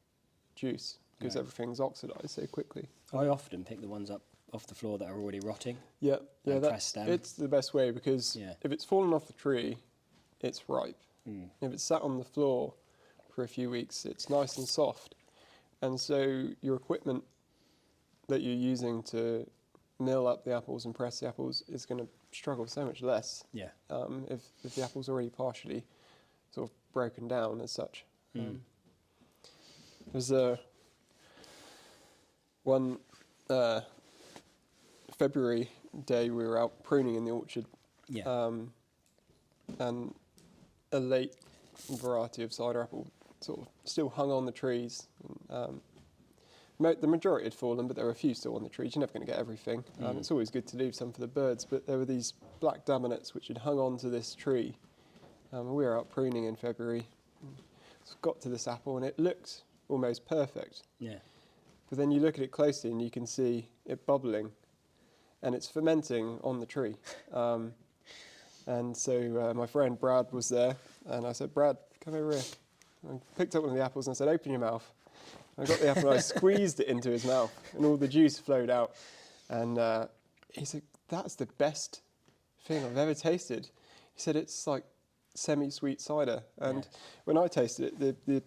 juice because everything's oxidized so quickly. I often pick the ones up off the floor that are already rotting. Yeah, press them. It's the best way because if it's fallen off the tree, it's ripe. If it's sat on the floor for a few weeks, it's nice and soft. And so your equipment that you're using to mill up the apples and press the apples is going to struggle so much less if the apple's already partially sort of broken down as such. There's one February day we were out pruning in the orchard, and a late variety of cider apple sort of still hung on the trees. The majority had fallen, but there were a few still on the trees. You're never going to get everything. It's always good to leave some for the birds, but there were these black daminates which had hung onto this tree. We were out pruning in February. So got to this apple and it looked almost perfect. Yeah. But then you look at it closely and you can see it bubbling, and it's fermenting on the tree. And so my friend Brad was there, and I said, Brad, come over here. I picked up one of the apples and I said, open your mouth. I got the apple and I squeezed it into his mouth, and all the juice flowed out. And he said, that's the best thing I've ever tasted. He said, it's like semi-sweet cider. And when I tasted it,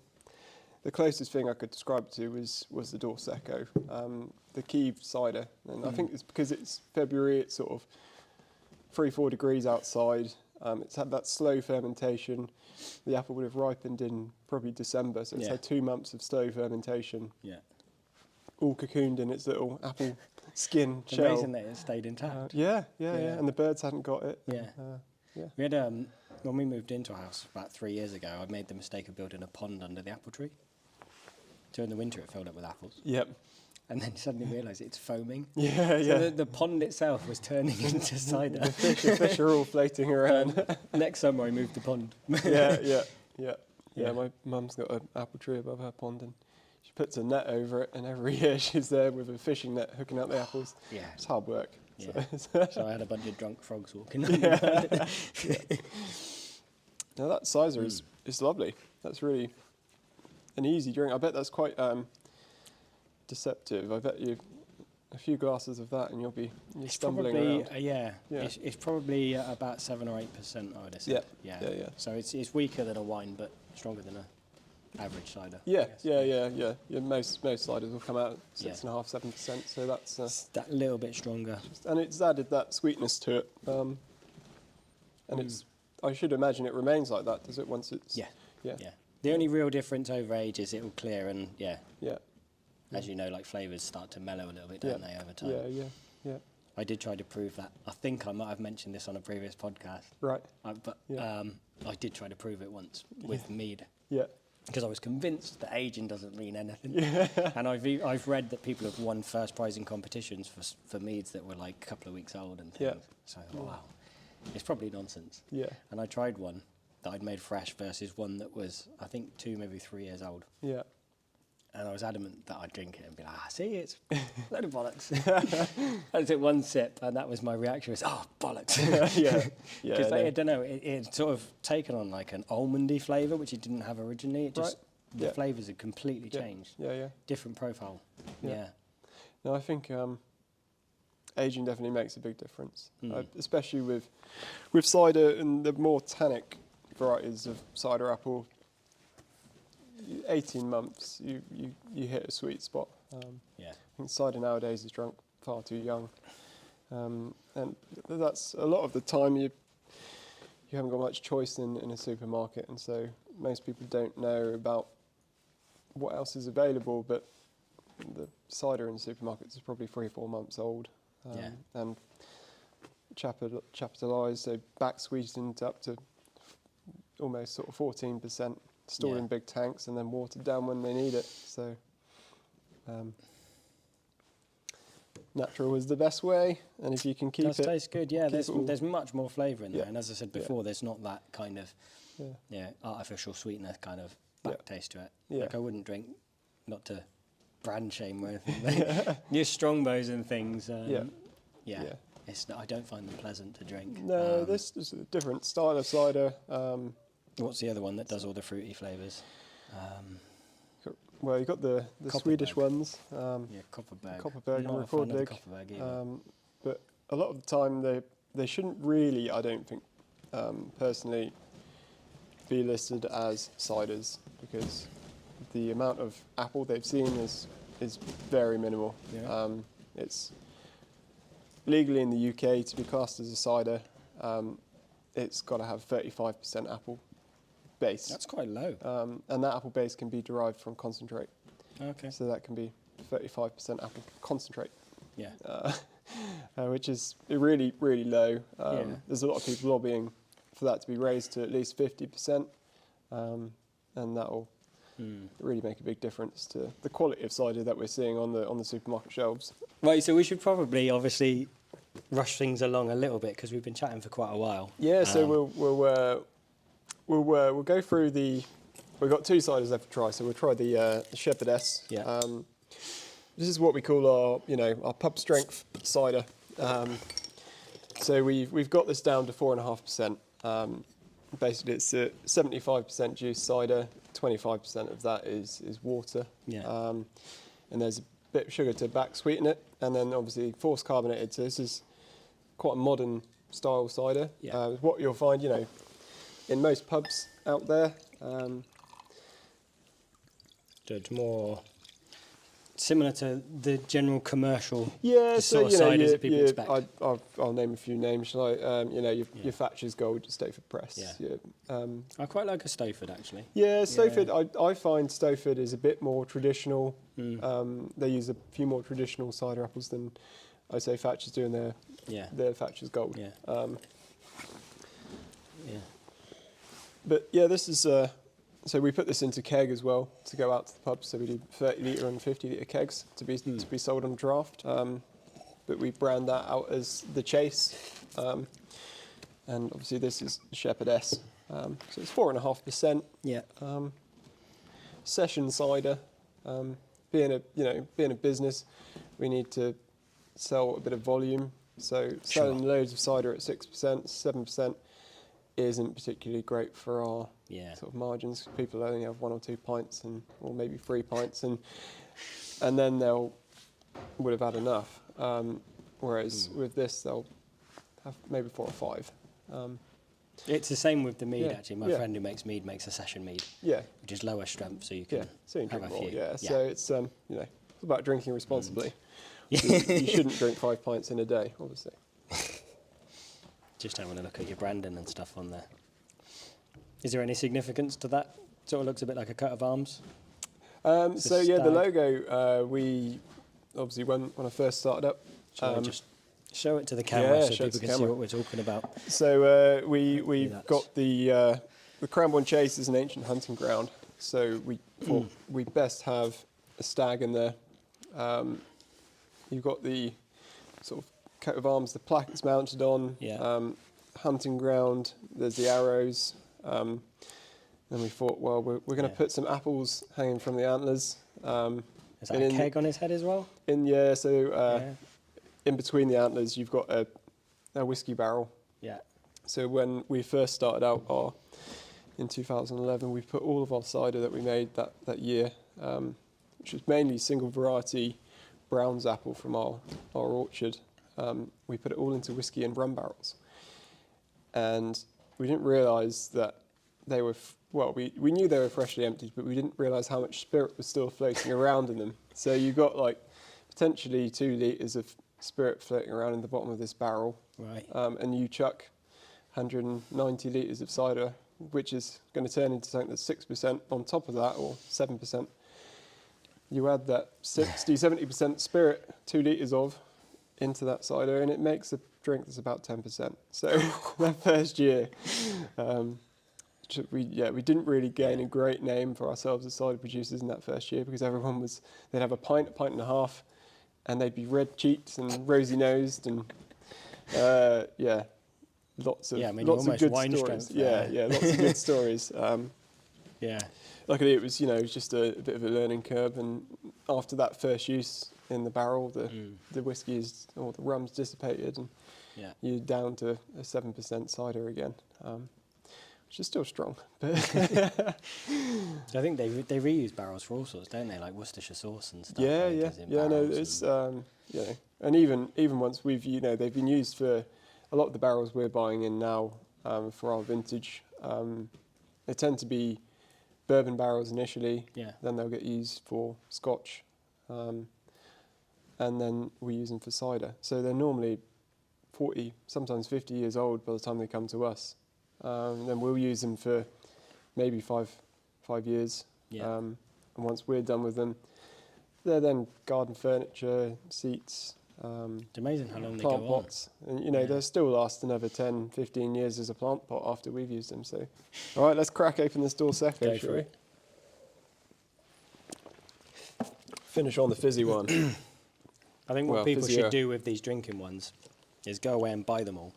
the closest thing I could describe it to was the Dorsecco, the Kiev cider, and I think it's because it's February. It's sort of 3-4 degrees outside. It's had that slow fermentation. The apple would have ripened in probably December, so it's had 2 months of slow fermentation. Yeah. All cocooned in its little apple skin shell. Amazing that it stayed intact. Yeah, and the birds hadn't got it. Yeah. We had when we moved into a house about 3 years ago, I made the mistake of building a pond under the apple tree. During the winter, it filled up with apples. Yep. And then suddenly realised it's foaming. So the pond itself was turning into cider. The fish are all floating around. Next summer, I moved the pond. Yeah. My mum's got an apple tree above her pond, and she puts a net over it, and every year she's there with a fishing net hooking out the apples. Yeah. It's hard work. Yeah. So, So I had a bunch of drunk frogs walking. Now that Cyser is lovely. That's really an easy drink. I bet that's quite deceptive. I bet you a few glasses of that and you're stumbling probably, around. It's probably about 7 or 8%, I would say. Yeah. So it's weaker than a wine, but stronger than a average cider. Yeah. Most ciders will come out at 6.5%, 7%. So that's It's that little bit stronger. and it's added that sweetness to it. And it's I should imagine it remains like that, does it? Once it's Yeah. yeah. The only real difference over age is it will clear and Yeah. as you know, like flavours start to mellow a little bit, don't they, over time? Yeah. I did try to prove that. I think I might have mentioned this on a previous podcast. Right. But I did try to prove it once with mead. Yeah. Because I was convinced that aging doesn't mean anything. And I've read that people have won first prize in competitions for meads that were like a couple of weeks old and things. So I thought, wow, it's probably nonsense. Yeah. And I tried one that I'd made fresh versus one that was, I think, 2, maybe 3 years old. Yeah. And I was adamant that I'd drink it and be like, see, it's a load of bollocks. I took one sip and that was my reaction, was, oh, bollocks. Because I don't know, it sort of taken on like an almondy flavour, which it didn't have originally. It just, the flavours had completely changed. Yeah. Different profile. Yeah. No, I think aging definitely makes a big difference, especially with cider and the more tannic varieties of cider apple. 18 months, you hit a sweet spot. I think cider nowadays is drunk far too young, and that's a lot of the time you haven't got much choice in a supermarket, and so most people don't know about what else is available. But the cider in supermarkets is probably 3-4 months old, and chapitalised, so back sweetened up to almost sort of 14%. Stored in big tanks and then watered down when they need it. So natural is the best way, and if you can keep it, tastes good. Yeah, there's much more flavour in there, and as I said before, there's not that kind of artificial sweetness kind of back taste to it. Like I wouldn't drink, not to brand shame or anything, your Strongbows and things. It's not, I don't find them pleasant to drink. No, this is a different style of cider. What's the other one that does all the fruity flavours? Well, you've got the Swedish ones. Copperberg. And Not a fan of the Copperberg either. But a lot of the time they shouldn't really, I don't think, personally, be listed as ciders, because the amount of apple they've seen is very minimal. It's legally in the UK to be classed as a cider. It's got to have 35% apple base. That's quite low. And that apple base can be derived from concentrate. Okay. So that can be 35% apple concentrate. Yeah. Which is really, really low. There's a lot of people lobbying for that to be raised to at least 50%, and that will really make a big difference to the quality of cider that we're seeing on the supermarket shelves. Right, so we should probably, obviously, rush things along a little bit because we've been chatting for quite a while. Yeah, so we'll go through the. We've got 2 ciders left to try, so we'll try the Shepherdess. Yeah. This is what we call our pub strength cider. So we've got this down to 4.5%. Basically, it's a 75% juice cider. 25% of that is water. Yeah. And there's a bit of sugar to back sweeten it, and then obviously force carbonated. So this is quite a modern style cider. Yeah. What you'll find, in most pubs out there. So it's more similar to the general commercial Yeah, so sort of ciders that people expect. I'll name a few names. Shall I? Your Thatcher's Gold, your Stowford Press. Yeah. I quite like a Stowford actually. Yeah, Stowford. I find Stowford is a bit more traditional. They use a few more traditional cider apples than I say Thatcher's doing their Thatcher's Gold. Yeah. But yeah, this is. So we put this into keg as well to go out to the pub. So we do 30 litre and 50 litre kegs to be sold on draft. But we brand that out as the Chase. And obviously this is Shepherdess. So it's 4.5%. Yeah. Session cider. Being a business, we need to sell a bit of volume. So selling loads of cider at 6%, 7% isn't particularly great for our sort of margins. People only have 1 or 2 pints or maybe 3 pints, and then would have had enough. Whereas with this, they'll have maybe 4 or 5. It's the same with the mead actually. My friend who makes mead makes a session mead. Yeah. Which is lower strength, so you can so you have drink a more. few. Yeah. So it's it's about drinking responsibly. You shouldn't drink 5 pints in a day, obviously. Just having a look at your branding and stuff on there. Is there any significance to that? Sort of looks a bit like a coat of arms. The logo, we obviously when I first started up. Shall I just show it to the camera so people can see what we're talking about? So we've got the Cranborne Chase is an ancient hunting ground. So we thought we'd best have a stag in there. You've got the sort of coat of arms, the plaque it's mounted on, hunting ground, there's the arrows. Then we thought, well, we're going to put some apples hanging from the antlers. Is that a keg on his head as well? In between the antlers, you've got a whiskey barrel. Yeah. So when we first started out in 2011, we put all of our cider that we made that year, which was mainly single variety Brown's apple from our orchard. We put it all into whiskey and rum barrels, and we didn't realise that they were we knew they were freshly emptied, but we didn't realise how much spirit was still floating around in them. So you got like potentially 2 litres of spirit floating around in the bottom of this barrel, right? And you chuck 190 litres of cider, which is going to turn into something that's 6% on top of that, or 7%. You add that 60-70% spirit, 2 litres of, into that cider, and it makes a drink that's about 10%. So that first year, we didn't really gain a great name for ourselves as cider producers in that first year, because they'd have a pint and a half, and they'd be red cheeked and rosy nosed, and lots of good wine stories. strength. Lots of good stories. Luckily, it was just a bit of a learning curve, and after that first use in the barrel, the whiskies or the rum's dissipated, and you're down to a 7% cider again, which is still strong. But So I think they reuse barrels for all sorts, don't they? Like Worcestershire sauce and stuff. And even once they've been used for a lot of the barrels we're buying in now for our vintage. They tend to be bourbon barrels initially, then they'll get used for Scotch, and then we use them for cider. So they're normally 40, sometimes 50 years old by the time they come to us. Then we'll use them for maybe five years. And once we're done with them, they're then garden furniture, seats, it's amazing how long they plant go pots. And they'll still last another 10, 15 years as a plant pot after we've used them. So, all right, let's crack open this Door Secco. Go for it. Finish on the fizzy one. I think what people should do with these drinking ones is go away and buy them all.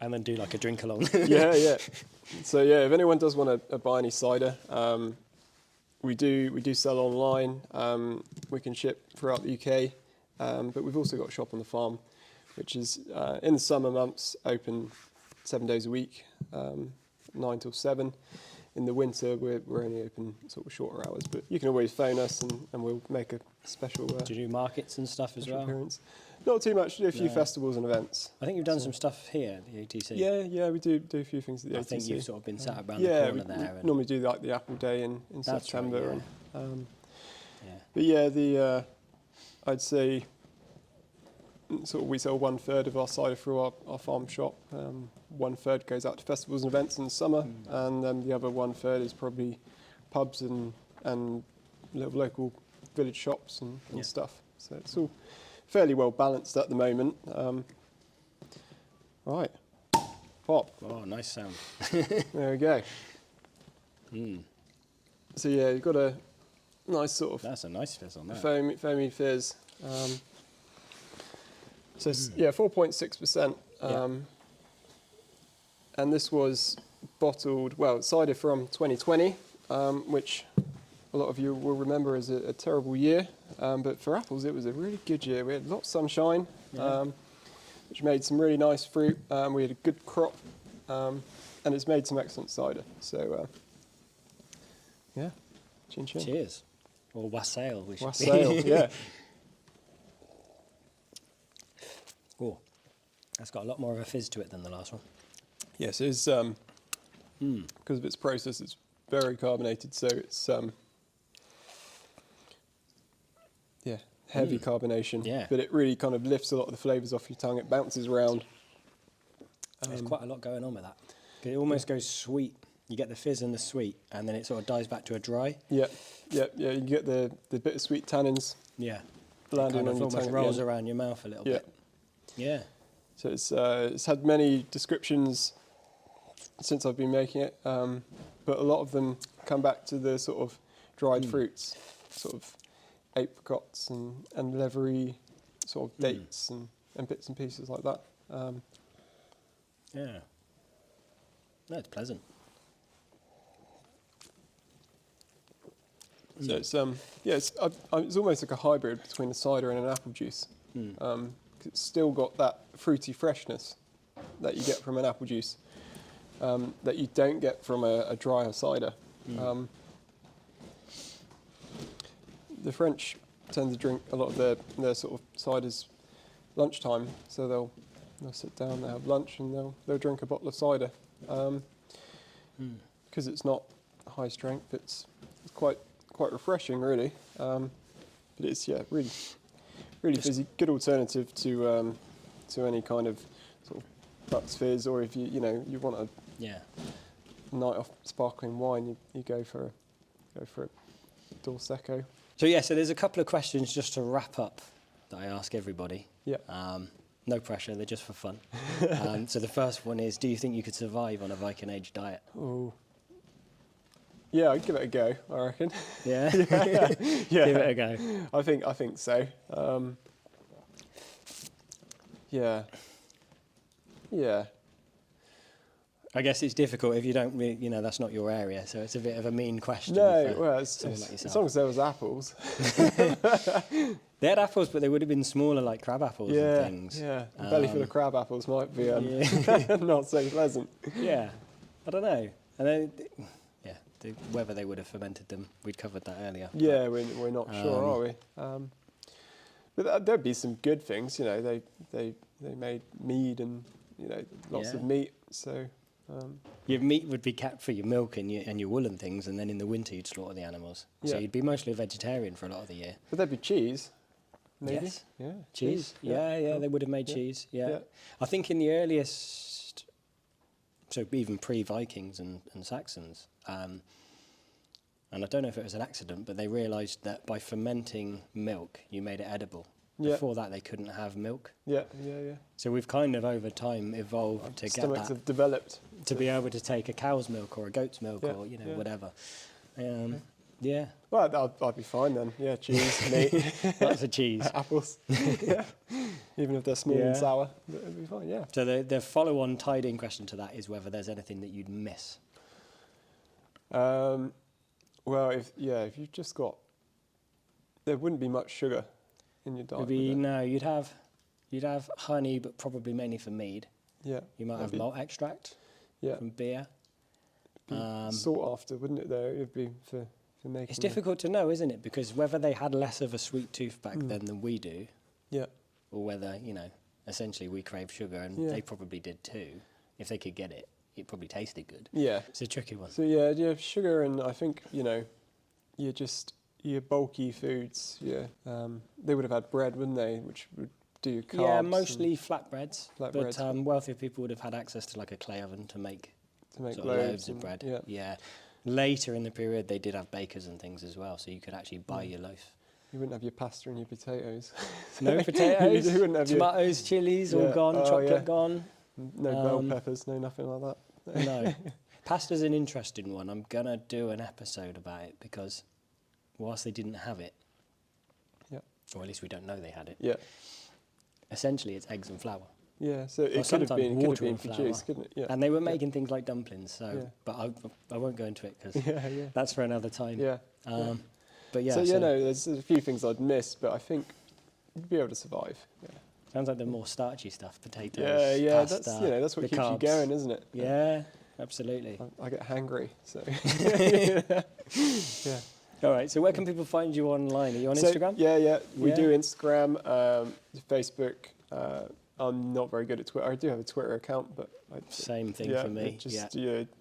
And then do like a drink along. Yeah. So if anyone does want to buy any cider, we do sell online. We can ship throughout the UK, but we've also got a shop on the farm, which is in the summer months open 7 days a week, 9 till 7. In the winter, we're only open sort of shorter hours, but you can always phone us and we'll make a special. Do you do markets and stuff as well? Appearance. Not too much. Do a few festivals and events. I think you've done some stuff here at the ATC. Yeah, we do a few things at the ATC. I think you've sort of been sat around the corner there. We normally do like the Apple Day in September. Right, and But yeah, I'd say sort of we sell 1/3 of our cider through our farm shop. 1/3 goes out to festivals and events in the summer, and then the other 1/3 is probably pubs and little local village shops and stuff. So it's all fairly well balanced at the moment. Right, pop. Oh, nice sound. There we go. So yeah, you've got a nice sort of That's a nice fizz on that. foamy fizz. So it's, 4.6%. And this was bottled, cider from 2020, which a lot of you will remember as a terrible year. But for apples, it was a really good year. We had lots of sunshine, which made some really nice fruit. We had a good crop, and it's made some excellent cider. So, chin chin. Cheers. Or wassail, we should Wassail, yeah. Oh, that's got a lot more of a fizz to it than the last one. Yes, it's because of its process, it's very carbonated, so it's heavy carbonation. Yeah. But it really kind of lifts a lot of the flavours off your tongue. It bounces around. There's quite a lot going on with that. It almost goes sweet. You get the fizz and the sweet, and then it sort of dies back to a dry. Yeah. You get the bittersweet tannins. Yeah. Landing Kind on of your almost tongue at the rolls end. around your mouth a little Yeah. bit. Yeah. So it's had many descriptions since I've been making it, but a lot of them come back to the sort of dried fruits, sort of apricots and leathery sort of dates and bits and pieces like that. Yeah. No, it's pleasant. So it's almost like a hybrid between a cider and an apple juice. 'Cause it's still got that fruity freshness that you get from an apple juice that you don't get from a drier cider. The French tend to drink a lot of their sort of ciders lunchtime, so they'll sit down, they'll have lunch, and they'll drink a bottle of cider. Because it's not high strength, it's quite refreshing, really. But it's really fizzy, good alternative to any kind of sort of Bucks fizz, or if you want a night off sparkling wine, you go for a Dorsecco. So there's a couple of questions just to wrap up that I ask everybody. Yeah. No pressure, they're just for fun. So the first one is, do you think you could survive on a Viking age diet? Oh. Yeah, I'd give it a go, I reckon. Yeah? Yeah. Give it a go. I think so. Yeah. I guess it's difficult if you don't really, that's not your area, so it's a bit of a mean question. No, for well, someone like as yourself. long as there was apples. They had apples, but they would have been smaller, like crab apples and things. Yeah, a belly full of crab apples might be not so pleasant. Yeah, I don't know. And then, whether they would have fermented them, we'd covered that earlier. Yeah, we're not sure, are we? But there'd be some good things, They made mead and lots of meat. So your meat would be kept for your milk and your wool and things, and then in the winter you'd slaughter the animals. So you'd be mostly a vegetarian for a lot of the year. But there'd be cheese. Maybe. Yes. Yeah. Cheese. Yeah, they would have made cheese. Yeah. I think in the earliest, so even pre-Vikings and Saxons, and I don't know if it was an accident, but they realised that by fermenting milk, you made it edible. Yeah. Before that, they couldn't have milk. Yeah. So we've kind of over time evolved to get Stomachs that, have developed. to be able to take a cow's milk or a goat's milk or whatever. Yeah. Well, I'd be fine then. Yeah, cheese, meat, Lots of cheese. apples. Yeah. Even if they're small and sour, it'd be fine. Yeah. So the follow-on tied-in question to that is whether there's anything that you'd miss. Well, if you've just got, there wouldn't be much sugar in your diet. You'd have honey, but probably mainly for mead. Yeah. You might have malt extract from beer. Sought after, wouldn't it? Though it'd be for making. It's difficult to know, isn't it? Because whether they had less of a sweet tooth back then than we do, or whether essentially we crave sugar and they probably did too. If they could get it, it probably tasted good. Yeah. It's a tricky one. So sugar, and I think you just your bulky foods. Yeah, they would have had bread, wouldn't they? Which would do carbs. Yeah, mostly flatbreads. Flatbreads, But wealthier people would have had access to like a clay oven to make sort of loaves of bread. Yeah. Yeah. Later in the period, they did have bakers and things as well, so you could actually buy your loaf. You wouldn't have your pasta and your potatoes. No potatoes, You wouldn't have tomatoes, chilies, all Yeah. gone, Oh, chocolate yeah. gone. No bell peppers, no nothing like that. No. Pasta's an interesting one. I'm going to do an episode about it because whilst they didn't have it, Yeah. or at least we don't know they had it, Yeah. essentially it's eggs and flour. Yeah, so Or it could have sometimes been, water and produced, flour. couldn't it? Yeah. And they were making things like dumplings, so, Yeah. but I won't go into it because yeah. that's for another time. Yeah. But yeah, So, you know, there's a few things I'd miss, but I think you'd be able to survive. Yeah. sounds like the more starchy stuff, potatoes, Yeah, pasta, that's what the keeps you carbs. going, isn't it? Yeah, absolutely. I get hangry, so. Yeah. All right, so where can people find you online? Are you on Instagram? Yeah. We Yeah. do Instagram, Facebook. I'm not very good at Twitter. I do have a Twitter account, but Same thing for me.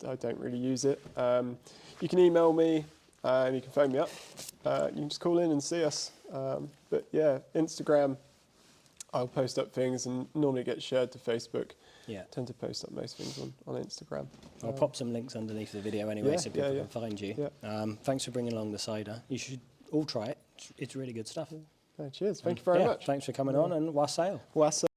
I don't really use it. You can email me, and you can phone me up. You can just call in and see us. But yeah, Instagram, I'll post up things and normally get shared to Facebook. Yeah. Tend to post up most things on Instagram. I'll pop some links underneath the video anyway so people can find you. Yeah. Thanks for bringing along the cider. You should all try it. It's really good stuff. Cheers. Thank you very much. Thanks for coming on and wassail. Wassail.